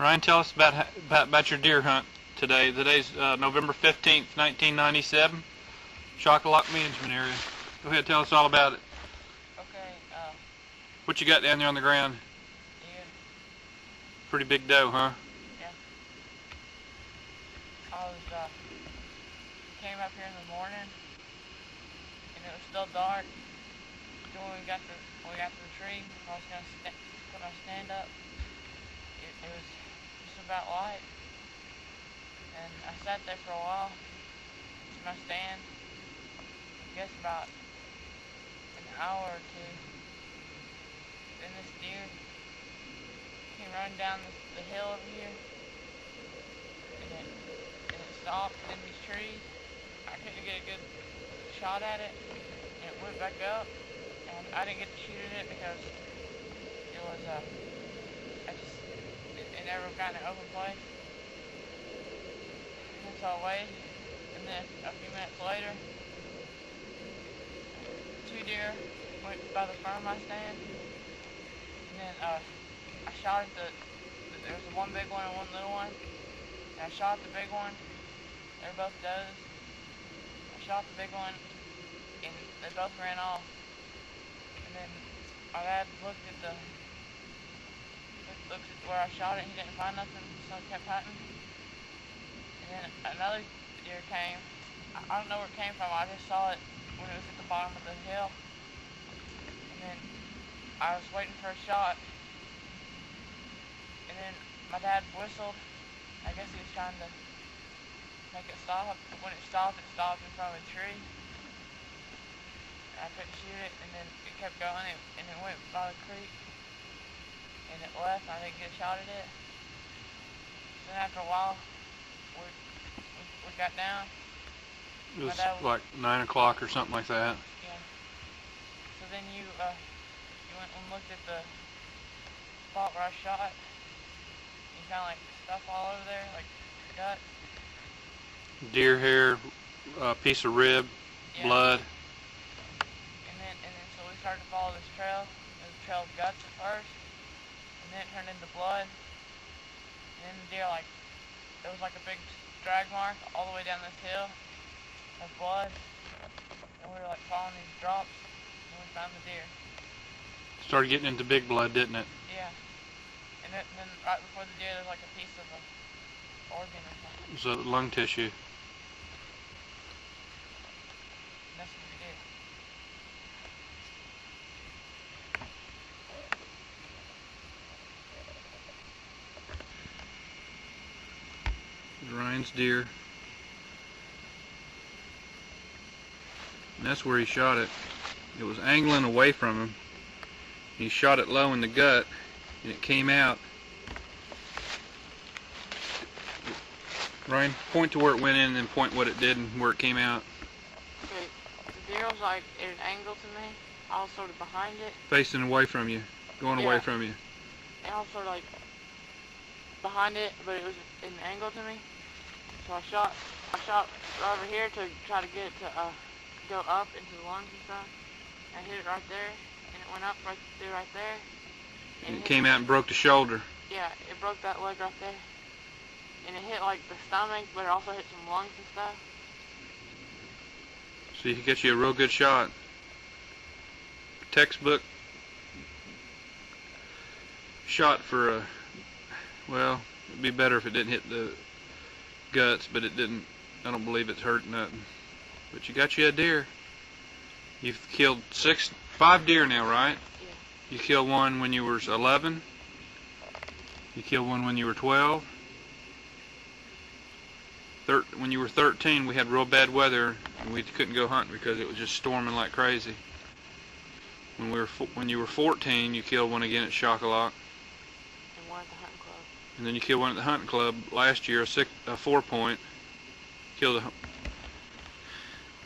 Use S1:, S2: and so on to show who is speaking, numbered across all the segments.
S1: Ryan, tell us about your deer hunt today. Today's November 15th, 1997, Choccolocco Management Area. Go ahead, tell us all about it.
S2: Okay,
S1: what you got down there on the ground?
S2: deer.
S1: Pretty big doe, huh?
S2: Yeah. Came up here in the morning, and it was still dark. So when we got to the tree, I was gonna put my stand up. It was just about light, and I sat there for a while to my stand. I guess about an hour or two. Then this deer came running down the hill over here, and it stopped in these trees. I couldn't get a good shot at it, and it went back up, and I didn't get to shoot at it because it was it never got in an open place. And so I waited, and then a few minutes later, two deer went by the front of my stand, and then I shot at there was one big one and one little one, and I shot the big one. They were both does. I shot the big one, and they both ran off. And then my dad looked at where I shot it. He didn't find nothing, so he kept hunting. And then another deer came. I don't know where it came from. I just saw it when it was at the bottom of the hill. And then I was waiting for a shot. And then my dad whistled. I guess he was trying to make it stop. When it stopped in front of a tree. I couldn't shoot it, and then it kept going, and it went by the creek, and it left, and I didn't get a shot at it. Then after a while, we got down.
S1: It was like 9 o'clock or something like that.
S2: Yeah. So then you went and looked at the spot where I shot. You found like stuff all over there, like gut.
S1: Deer hair, piece of rib,
S2: Yeah.
S1: blood.
S2: And then so we started to follow this trail. It was a trail of guts at first, and then it turned into blood. And then the deer, it was like a big drag mark all the way down this hill of blood. And we were following these drops, and we found the deer.
S1: Started getting into big blood, didn't it?
S2: Yeah. And then right before the deer, there's like a piece of an organ or something.
S1: It was lung tissue.
S2: And that's what we did.
S1: Ryan's deer. And that's where he shot it. It was angling away from him. He shot it low in the gut, and it came out. Ryan, point to where it went in, and then point what it did and where it came out.
S2: Okay, the deer was at an angle to me. I was sort of behind it.
S1: Facing away from you, going away from you.
S2: And I was sort of behind it, but it was at an angle to me. So I shot right over here to try to get it to go up into the lungs and stuff. I hit it right there, and it went up right there.
S1: And it came out and broke the shoulder.
S2: Yeah, it broke that leg right there. And it hit the stomach, but it also hit some lungs and stuff.
S1: So you get you a real good shot. Textbook shot for well, it'd be better if it didn't hit the guts, but it didn't. I don't believe it's hurt nothing. But you got you a deer. You've killed 5 deer now, right?
S2: Yeah.
S1: You killed one when you were 11. You killed one when you were 12. When you were 13, we had real bad weather, and we couldn't go hunting because it was just storming like crazy. When you were 14, you killed one again at Choccolocco.
S2: And one at the hunting club.
S1: And then you killed one at the hunting club last year, a 4-point. Killed a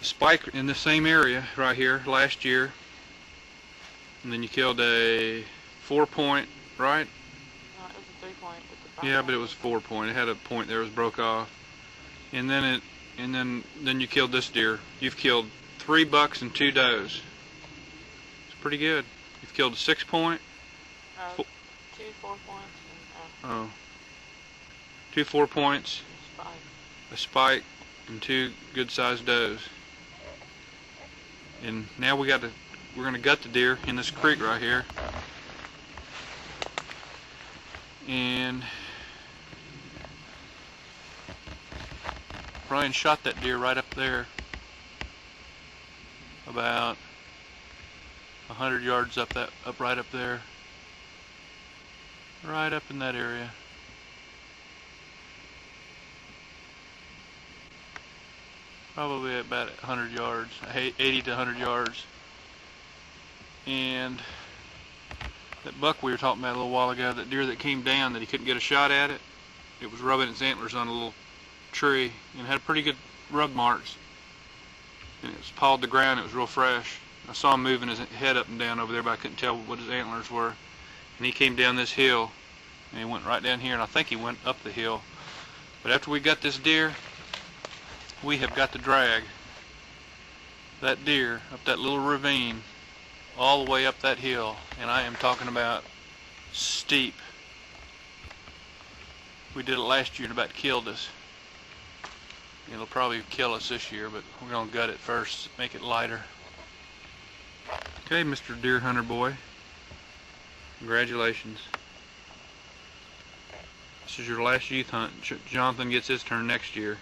S1: spike in the same area right here last year. And then you killed a 4-point, right?
S2: No, it was a 3-point.
S1: Yeah, but it was 4-point. It had a point there, it was broke off. And then you killed this deer. You've killed 3 bucks and 2 does. It's pretty good. You've killed a 6-point.
S2: 2 4 points. And,
S1: 2 4-points,
S2: Spike.
S1: a spike, and 2 good-sized does. And now we're gonna gut the deer in this creek right here. And Brian shot that deer right up there, about 100 yards up right up there, right up in that area. Probably about 100 yards, 80 to 100 yards. And that buck we were talking about a little while ago, that deer that came down that he couldn't get a shot at it, it was rubbing its antlers on a little tree and had pretty good rub marks. And it was pawed the ground, it was real fresh. I saw him moving his head up and down over there, but I couldn't tell what his antlers were. And he came down this hill, and he went right down here, and I think he went up the hill. But after we got this deer, we have got to drag that deer up that little ravine all the way up that hill, and I am talking about steep. We did it last year and about killed us. It'll probably kill us this year, but we're gonna gut it first, make it lighter. Okay, Mr. Deer Hunter boy, congratulations. This is your last youth hunt. Jonathan gets his turn next year.